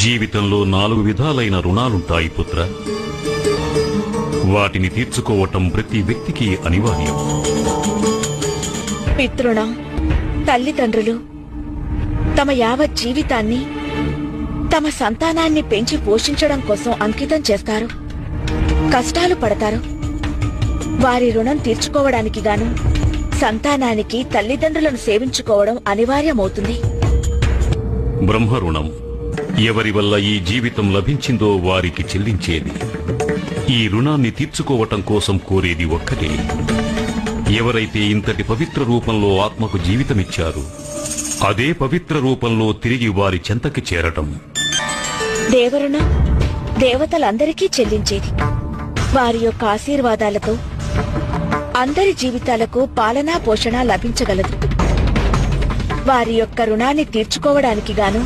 జీవితంలో 4 విధాలైన రుణాలుంటాయి పుత్ర. వాటిని తీర్చుకోవటం ప్రతి వ్యక్తికి అనివార్యం. పితృణం. తల్లిదండ్రులు తమ యావత్ జీవితాన్ని తమ సంతానాన్ని పెంచి పోషించడం కోసం అంకితం చేస్తారు, కష్టాలు పడతారు. వారి రుణం తీర్చుకోవడానికి గాను సంతానానికి తల్లిదండ్రులను సేవించుకోవడం అనివార్యమవుతుంది. బ్రహ్మరుణం. ఎవరి వల్ల ఈ జీవితం లభించిందో వారికి చెల్లించేది. ఈ రుణాన్ని తీర్చుకోవటం కోసం కోరేది ఒక్కటే. ఎవరైతే ఇంతటి పవిత్ర రూపంలో ఆత్మకు జీవితమిచ్చారో అదే పవిత్ర రూపంలో తిరిగి వారి చెంతకి చేరటం. దేవరుణం దేవతలందరికీ చెల్లించేది. వారి యొక్క ఆశీర్వాదాలతో అందరి జీవితాలకు పాలనా పోషణ లభించగలదు. వారి యొక్క రుణాన్ని తీర్చుకోవడానికి గాను